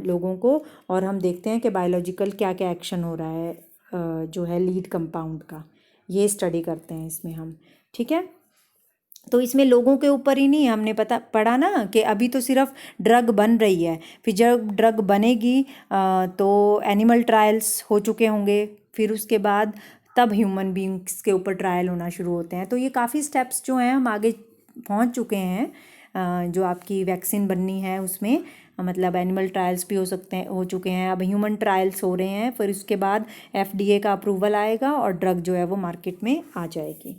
लोगों को, और हम देखते हैं कि बायोलॉजिकल क्या क्या एक्शन हो रहा है जो है लीड कंपाउंड का, ये स्टडी करते हैं इसमें हम, ठीक है। तो इसमें लोगों के ऊपर ही नहीं, हमने पढ़ा ना कि अभी तो सिर्फ ड्रग बन रही है, फिर जब ड्रग बनेगी तो एनिमल ट्रायल्स हो चुके होंगे, फिर उसके बाद तब ह्यूमन बींग्स के ऊपर ट्रायल होना शुरू होते हैं। तो ये काफ़ी स्टेप्स जो हैं हम आगे पहुंच चुके हैं। जो आपकी वैक्सीन बननी है उसमें, मतलब एनिमल ट्रायल्स भी हो चुके हैं, अब ह्यूमन ट्रायल्स हो रहे हैं, फिर उसके बाद FDA का अप्रूवल आएगा और ड्रग जो है वो मार्केट में आ जाएगी।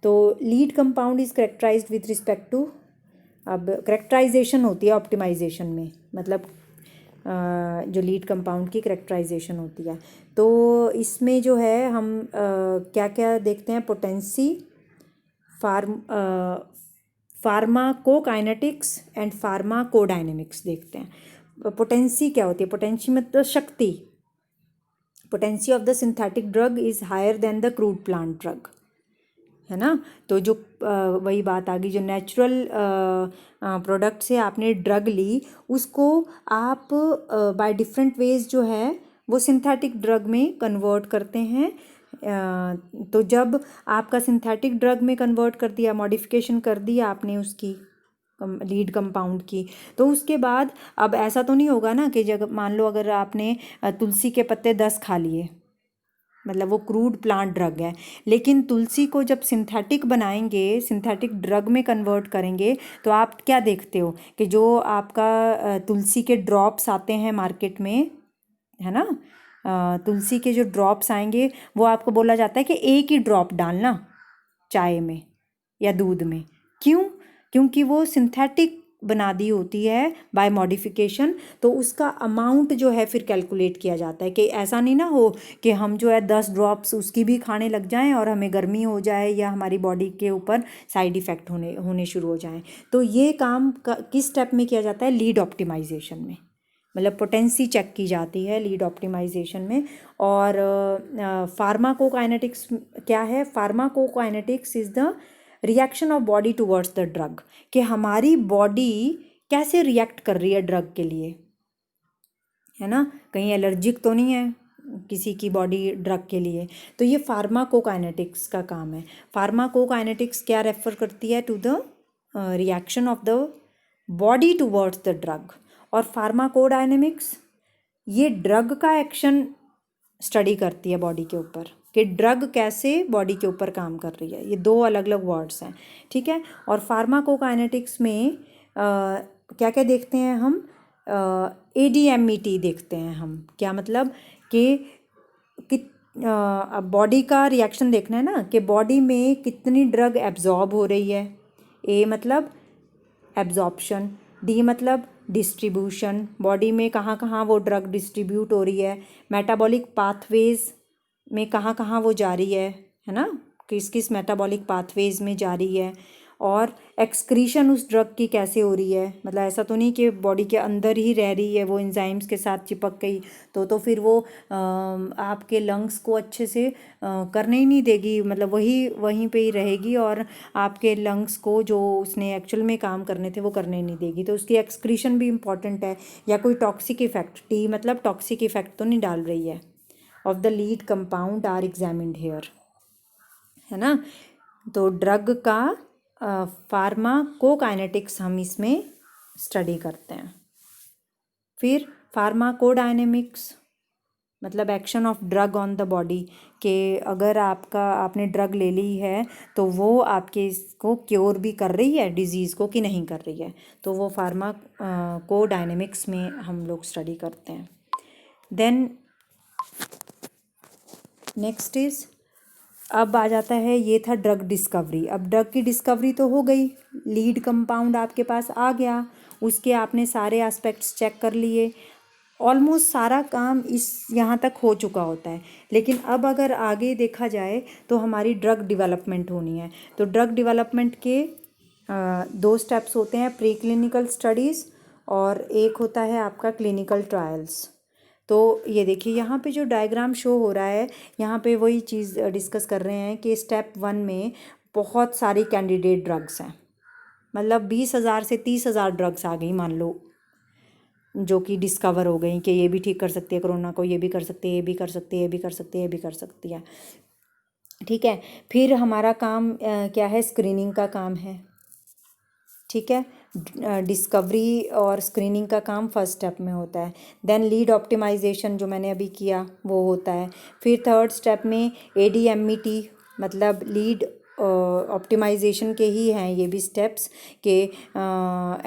तो lead compound is characterised with respect to, अब करेक्टराइजेशन होती है ऑप्टिमाइजेशन में, मतलब जो लीड कंपाउंड की करेक्टराइजेशन होती है। तो इसमें जो है हम क्या क्या देखते हैं, पोटेंसी, फार्माकोकाइनेटिक्स एंड फार्माकोडायनेमिक्स देखते हैं। पोटेंसी क्या होती है, पोटेंसी मतलब शक्ति। Potency of the synthetic drug is higher than the crude plant drug, है ना। तो जो वही बात आ गई, जो नेचुरल प्रोडक्ट से आपने ड्रग ली, उसको आप बाय डिफरेंट वेज जो है वो सिंथेटिक ड्रग में कन्वर्ट करते हैं। तो जब आपका सिंथेटिक ड्रग में कन्वर्ट कर दिया, मॉडिफिकेशन कर दिया आपने उसकी लीड कंपाउंड की, तो उसके बाद अब ऐसा तो नहीं होगा ना कि जब मान लो अगर आपने तुलसी के पत्ते 10 खा लिए, मतलब वो क्रूड प्लांट ड्रग है, लेकिन तुलसी को जब सिंथेटिक बनाएंगे, सिंथेटिक ड्रग में कन्वर्ट करेंगे, तो आप क्या देखते हो कि जो आपका तुलसी के ड्रॉप्स आते हैं मार्केट में, है ना, तुलसी के जो ड्रॉप्स आएंगे वो आपको बोला जाता है कि एक ही ड्रॉप डालना चाय में या दूध में। क्यों? क्योंकि वो सिंथेटिक बना दी होती है बाय मॉडिफिकेशन, तो उसका अमाउंट जो है फिर कैलकुलेट किया जाता है कि ऐसा नहीं ना हो कि हम जो है 10 ड्रॉप्स उसकी भी खाने लग जाएं और हमें गर्मी हो जाए या हमारी बॉडी के ऊपर साइड इफ़ेक्ट होने शुरू हो जाएं। तो ये काम किस स्टेप में किया जाता है? लीड ऑप्टिमाइजेशन में, मतलब पोटेंसी चेक की जाती है लीड ऑप्टिमाइजेशन में। और फार्माकोकाइनेटिक्स क्या है? Pharmacokinetics is the reaction of body towards the drug, कि हमारी बॉडी कैसे रिएक्ट कर रही है ड्रग के लिए, है ना, कहीं एलर्जिक तो नहीं है किसी की बॉडी ड्रग के लिए। तो ये फार्माकोकाइनेटिक्स का काम है। फार्माकोकाइनेटिक्स क्या रेफर करती है? To the reaction of the body towards the drug. और फार्माकोडायनेमिक्स ये ड्रग का एक्शन स्टडी करती है बॉडी के ऊपर, कि ड्रग कैसे बॉडी के ऊपर काम कर रही है। ये दो अलग अलग वर्ड्स हैं, ठीक है। और फार्माकोकाइनेटिक्स में क्या क्या देखते हैं हम? ADMET देखते हैं हम। क्या मतलब कि बॉडी का रिएक्शन देखना है ना, कि बॉडी में कितनी ड्रग एब्जॉर्ब हो रही है। A मतलब एब्जॉर्प्शन, D मतलब डिस्ट्रीब्यूशन, बॉडी में कहाँ कहाँ वो ड्रग डिस्ट्रीब्यूट हो रही है, मेटाबॉलिक पाथवेज में कहाँ कहाँ वो जा रही है ना, किस किस मेटाबॉलिक पाथवेज में जा रही है, और एक्सक्रीशन उस ड्रग की कैसे हो रही है। मतलब ऐसा तो नहीं कि बॉडी के अंदर ही रह रही है वो एंजाइम्स के साथ चिपक गई, तो फिर वो आपके लंग्स को अच्छे से करने ही नहीं देगी, मतलब वहीं पे ही रहेगी और आपके लंग्स को जो उसने एक्चुअल में काम करने थे वो करने नहीं देगी। तो उसकी एक्सक्रीशन भी इम्पॉर्टेंट है। या कोई टॉक्सिक इफेक्ट, T मतलब टॉक्सिक इफेक्ट तो नहीं डाल रही है। Of the lead compound are examined here, है ना। तो ड्रग का फार्माकोकाइनेटिक्स हम इसमें स्टडी करते हैं। फिर फार्माकोडायनेमिक्स मतलब action of drug on the body, के अगर आपने ड्रग ले ली है तो वो आपके इसको क्योर भी कर रही है डिजीज़ को कि नहीं कर रही है, तो वो फार्माकोडायनेमिक्स में हम लोग स्टडी करते हैं। देन नेक्स्ट इज़, अब आ जाता है, ये था ड्रग डिस्कवरी। अब ड्रग की डिस्कवरी तो हो गई, लीड कंपाउंड आपके पास आ गया, उसके आपने सारे एस्पेक्ट्स चेक कर लिए, ऑलमोस्ट सारा काम इस यहाँ तक हो चुका होता है। लेकिन अब अगर आगे देखा जाए तो हमारी ड्रग डेवलपमेंट होनी है। तो ड्रग डेवलपमेंट के 2 स्टेप्स होते हैं, प्री क्लिनिकल स्टडीज़ और एक होता है आपका क्लिनिकल ट्रायल्स। तो ये देखिए यहाँ पे जो डायग्राम शो हो रहा है, यहाँ पे वही चीज़ डिस्कस कर रहे हैं कि स्टेप 1 में बहुत सारी कैंडिडेट ड्रग्स हैं, मतलब 20,000 से 30,000 ड्रग्स आ गई मान लो, जो कि डिस्कवर हो गई कि ये भी ठीक कर सकती है कोरोना को, ये भी कर सकती है, ये भी कर सकती है, ये भी कर सकती है, ये भी कर सकती है, ठीक है। फिर हमारा काम क्या है? स्क्रीनिंग का काम है, ठीक है। डिस्कवरी और स्क्रीनिंग का काम फर्स्ट स्टेप में होता है। देन लीड ऑप्टिमाइजेशन जो मैंने अभी किया वो होता है। फिर थर्ड स्टेप में ADMET मतलब लीड ऑप्टिमाइजेशन के ही हैं ये भी स्टेप्स, के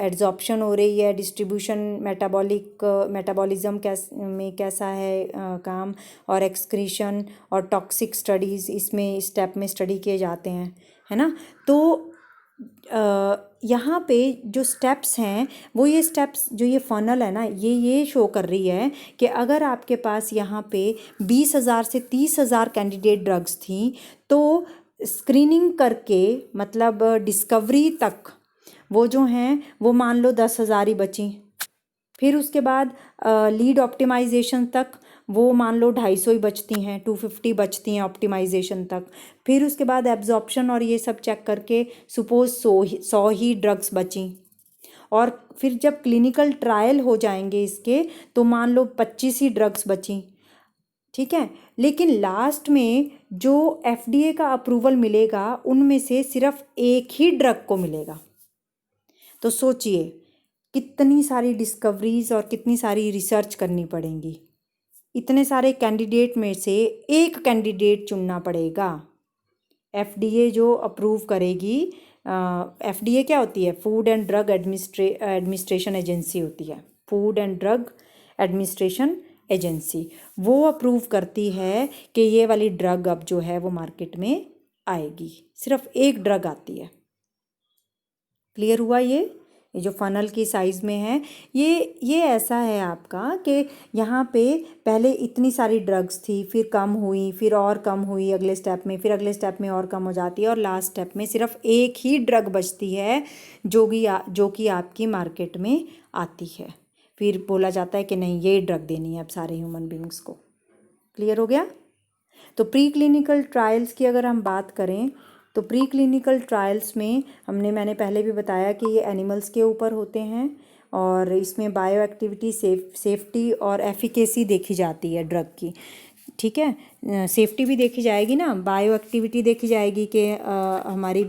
एड्जॉर्प्शन हो रही है, डिस्ट्रीब्यूशन मेटाबॉलिज्म में कैसा है काम, और एक्सक्रीशन और टॉक्सिक स्टडीज़ इसमें स्टेप में स्टडी किए जाते हैं, है ना। तो यहाँ पे जो स्टेप्स हैं वो ये स्टेप्स जो ये फनल है ना, ये शो कर रही है कि अगर आपके पास यहाँ पे 20,000 से 30,000 कैंडिडेट ड्रग्स थी, तो स्क्रीनिंग करके मतलब डिस्कवरी तक वो जो हैं वो मान लो 10,000 ही बची। फिर उसके बाद लीड ऑप्टिमाइजेशन तक वो मान लो 250 ही बचती हैं, 250 बचती हैं ऑप्टिमाइजेशन तक। फिर उसके बाद एब्जॉर्प्शन और ये सब चेक करके सपोज 100 ही ड्रग्स बची। और फिर जब क्लिनिकल ट्रायल हो जाएंगे इसके, तो मान लो 25 ही ड्रग्स बची। ठीक है। लेकिन लास्ट में जो FDA का अप्रूवल मिलेगा उनमें से सिर्फ एक ही ड्रग को मिलेगा। तो सोचिए कितनी सारी डिस्कवरीज और कितनी सारी रिसर्च करनी पड़ेंगी। इतने सारे कैंडिडेट में से एक कैंडिडेट चुनना पड़ेगा। FDA जो अप्रूव करेगी, FDA क्या होती है? Food and drug administration agency होती है, food and drug administration agency. वो अप्रूव करती है कि ये वाली ड्रग अब जो है वो मार्केट में आएगी। सिर्फ एक ड्रग आती है। क्लियर हुआ? ये जो फनल की साइज़ में है, ये ऐसा है आपका कि यहाँ पे पहले इतनी सारी ड्रग्स थी, फिर कम हुई, फिर और कम हुई अगले स्टेप में, फिर अगले स्टेप में और कम हो जाती है, और लास्ट स्टेप में सिर्फ एक ही ड्रग बचती है जो कि आपकी मार्केट में आती है। फिर बोला जाता है कि नहीं, ये ड्रग देनी है अब सारे ह्यूमन बींग्स को। क्लियर हो गया? तो प्री क्लिनिकल ट्रायल्स की अगर हम बात करें तो प्री क्लिनिकल ट्रायल्स में मैंने पहले भी बताया कि ये एनिमल्स के ऊपर होते हैं, और इसमें बायो एक्टिविटी, सेफ्टी और एफिकेसी देखी जाती है ड्रग की। ठीक है, सेफ्टी भी देखी जाएगी ना, बायो एक्टिविटी देखी जाएगी कि हमारी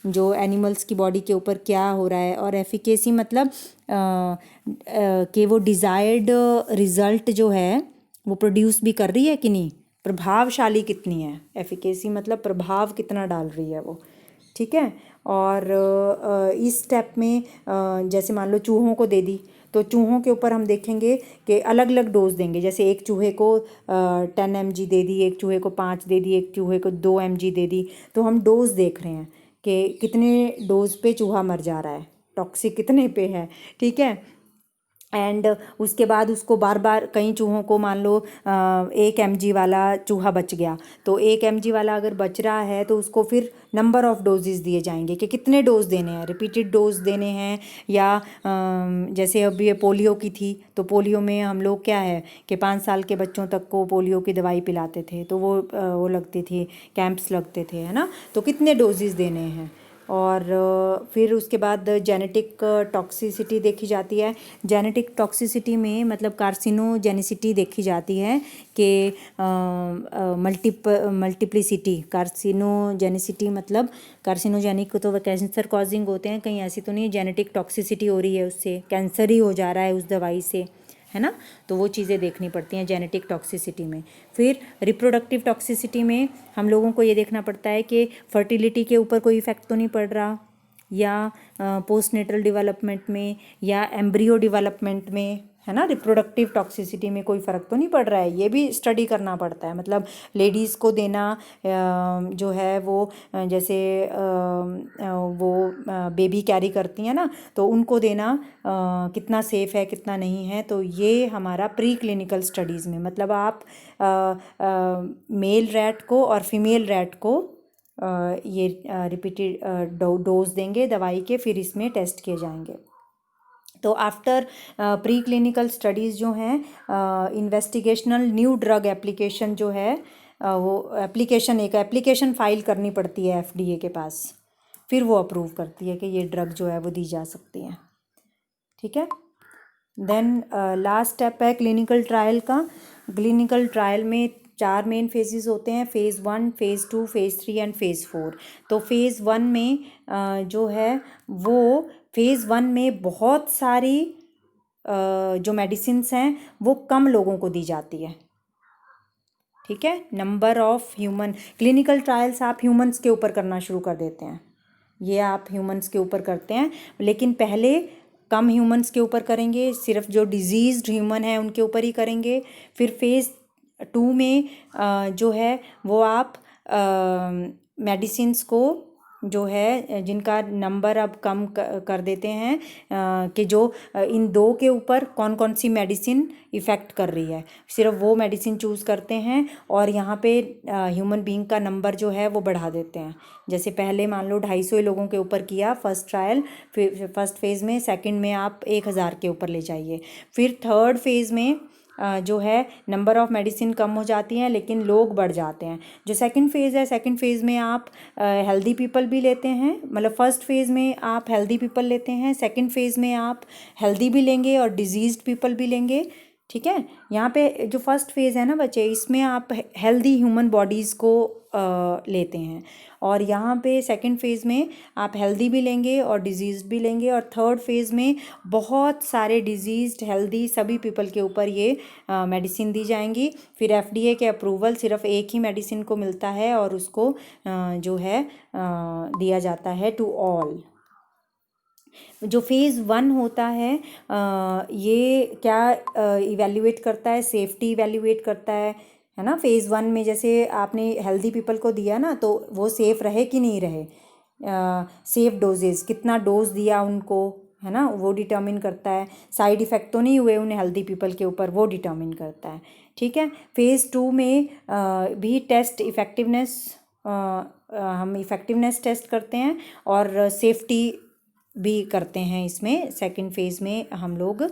जो एनिमल्स की बॉडी के ऊपर क्या हो रहा है, और एफिकेसी मतलब कि वो डिज़ायर्ड रिज़ल्ट जो है वो प्रोड्यूस भी कर रही है कि नहीं, प्रभावशाली कितनी है। एफिकेसी मतलब प्रभाव कितना डाल रही है वो। ठीक है। और इस स्टेप में जैसे मान लो चूहों को दे दी, तो चूहों के ऊपर हम देखेंगे कि अलग अलग डोज देंगे। जैसे एक चूहे को 10 mg दे दी, एक चूहे को 5 दे दी, एक चूहे को 2 mg दे दी। तो हम डोज देख रहे हैं कि कितने डोज पे चूहा मर जा रहा है, टॉक्सिक कितने पे है। ठीक है। एंड उसके बाद उसको बार बार, कई चूहों को मान लो 1 mg वाला चूहा बच गया, तो 1 mg वाला अगर बच रहा है तो उसको फिर नंबर ऑफ़ डोजेज़ दिए जाएंगे कि कितने डोज देने हैं, रिपीटेड डोज देने हैं। या जैसे अभी ये पोलियो की थी, तो पोलियो में हम लोग क्या है कि 5 साल के बच्चों तक को पोलियो की दवाई पिलाते थे, तो वो लगती थी, कैंप्स लगते थे, है ना। तो कितने डोजेज़ देने हैं। और फिर उसके बाद जेनेटिक टॉक्सिसिटी देखी जाती है। जेनेटिक टॉक्सिसिटी में मतलब कार्सिनोजेनिसिटी देखी जाती है कि मल्टीप्लिसिटी। कार्सिनोजेनिसिटी मतलब कार्सिनोजेनिक तो वह कैंसर कॉजिंग होते हैं, कहीं ऐसी तो नहीं जेनेटिक टॉक्सिसिटी हो रही है, उससे कैंसर ही हो जा रहा है उस दवाई से, है ना। तो वो चीज़ें देखनी पड़ती हैं जेनेटिक टॉक्सिसिटी में। फिर रिप्रोडक्टिव टॉक्सिसिटी में हम लोगों को ये देखना पड़ता है कि फर्टिलिटी के ऊपर कोई इफ़ेक्ट तो नहीं पड़ रहा, या पोस्टनेटल डेवलपमेंट में, या एम्ब्रियो डेवलपमेंट में, है ना। रिप्रोडक्टिव टॉक्सिसिटी में कोई फ़र्क तो नहीं पड़ रहा है, ये भी स्टडी करना पड़ता है। मतलब लेडीज़ को देना जो है वो जैसे वो बेबी कैरी करती हैं ना, तो उनको देना कितना सेफ़ है कितना नहीं है। तो ये हमारा प्री क्लिनिकल स्टडीज़ में, मतलब आप मेल रैट को और फीमेल रैट को ये रिपीटेड डोज देंगे दवाई के, फिर इसमें टेस्ट किए जाएंगे। तो आफ्टर प्री क्लिनिकल स्टडीज़ जो हैं, इन्वेस्टिगेशनल न्यू ड्रग एप्लीकेशन जो है, वो एप्लीकेशन फ़ाइल करनी पड़ती है FDA के पास, फिर वो अप्रूव करती है कि ये ड्रग जो है वो दी जा सकती है। ठीक है। देन लास्ट स्टेप है क्लिनिकल ट्रायल का। क्लिनिकल ट्रायल में 4 मेन फेजेस होते हैं, phase 1, phase 2, phase 3 and phase 4। तो फ़ेज़ 1 में जो है वो फ़ेज़ 1 में बहुत सारी जो मेडिसिन्स हैं वो कम लोगों को दी जाती है। ठीक है। Number of human clinical trials आप ह्यूमंस के ऊपर करना शुरू कर देते हैं, ये आप ह्यूमंस के ऊपर करते हैं, लेकिन पहले कम ह्यूमंस के ऊपर करेंगे, सिर्फ जो डिजीज़्ड ह्यूमन है उनके ऊपर ही करेंगे। फिर फ़ेज़ 2 में जो है वो आप मेडिसिन्स को जो है जिनका नंबर अब कम कर देते हैं, कि जो इन 2 के ऊपर कौन कौन सी मेडिसिन इफ़ेक्ट कर रही है, सिर्फ वो मेडिसिन चूज़ करते हैं, और यहाँ पे ह्यूमन बीइंग का नंबर जो है वो बढ़ा देते हैं। जैसे पहले मान लो 250 लोगों के ऊपर किया फर्स्ट ट्रायल, फिर फर्स्ट फेज़ में, सेकंड में आप 1000 के ऊपर ले जाइए। फिर थर्ड फेज़ में जो है नंबर ऑफ़ मेडिसिन कम हो जाती हैं लेकिन लोग बढ़ जाते हैं। जो सेकंड फेज़ है, सेकंड फेज़ में आप हेल्दी पीपल भी लेते हैं, मतलब फर्स्ट फेज़ में आप हेल्दी पीपल लेते हैं, सेकंड फेज़ में आप हेल्दी भी लेंगे और डिजीज़्ड पीपल भी लेंगे, ठीक है। यहाँ पे जो फर्स्ट फेज़ है ना बच्चे, इसमें आप हेल्दी ह्यूमन बॉडीज़ को लेते हैं, और यहाँ पे सेकंड फेज़ में आप हेल्दी भी लेंगे और डिजीज़ भी लेंगे, और थर्ड फेज़ में बहुत सारे डिजीज़्ड हेल्दी सभी पीपल के ऊपर ये मेडिसिन दी जाएंगी। फिर FDA के अप्रूवल सिर्फ एक ही मेडिसिन को मिलता है और उसको जो है दिया जाता है टू ऑल। जो फेज़ 1 होता है ये क्या इवेल्युएट करता है, सेफ्टी इवेल्युएट करता है ना। फेज़ 1 में जैसे आपने हेल्दी पीपल को दिया ना, तो वो सेफ़ रहे कि नहीं रहे, सेफ डोजेस कितना डोज दिया उनको, है ना, वो डिटर्मिन करता है। साइड इफ़ेक्ट तो नहीं हुए उन्हें हेल्दी पीपल के ऊपर, वो डिटर्मिन करता है। ठीक है। फेज़ 2 में भी टेस्ट इफ़ेक्टिवनेस, हम इफ़ेक्टिवनेस टेस्ट करते हैं और सेफ्टी भी करते हैं। इसमें सेकंड फेज़ में हम लोग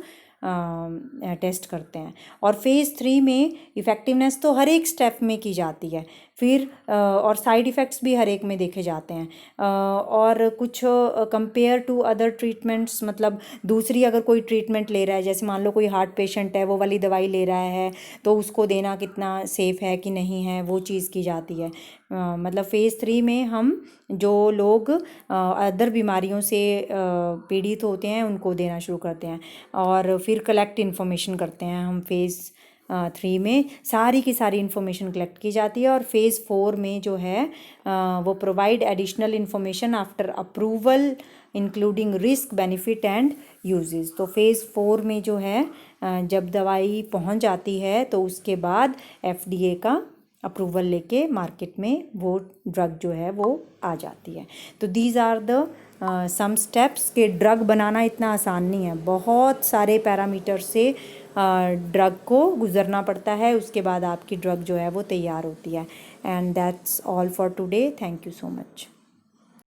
टेस्ट करते हैं। और फेज़ 3 में इफ़ेक्टिवनेस तो हर एक स्टेप में की जाती है, फिर और साइड इफ़ेक्ट्स भी हर एक में देखे जाते हैं। और कुछ कंपेयर टू अदर ट्रीटमेंट्स, मतलब दूसरी अगर कोई ट्रीटमेंट ले रहा है, जैसे मान लो कोई हार्ट पेशेंट है, वो वाली दवाई ले रहा है, तो उसको देना कितना सेफ़ है कि नहीं है, वो चीज़ की जाती है। मतलब फेज़ 3 में हम जो लोग अदर बीमारियों से पीड़ित होते हैं उनको देना शुरू करते हैं, और फिर कलेक्ट इन्फॉर्मेशन करते हैं हम। फेज़ 3 में सारी की सारी इन्फॉर्मेशन कलेक्ट की जाती है। और फेज़ 4 में जो है वो provide additional information after approval including risk, benefit and uses. तो फेज़ 4 में जो है जब दवाई पहुंच जाती है तो उसके बाद FDA का अप्रूवल लेके मार्केट में वो ड्रग जो है वो आ जाती है। तो these are the some steps के ड्रग बनाना इतना आसान नहीं है, बहुत सारे पैरामीटर से ड्रग को गुजरना पड़ता है, उसके बाद आपकी ड्रग जो है वो तैयार होती है। And that's all for today. Thank you so much.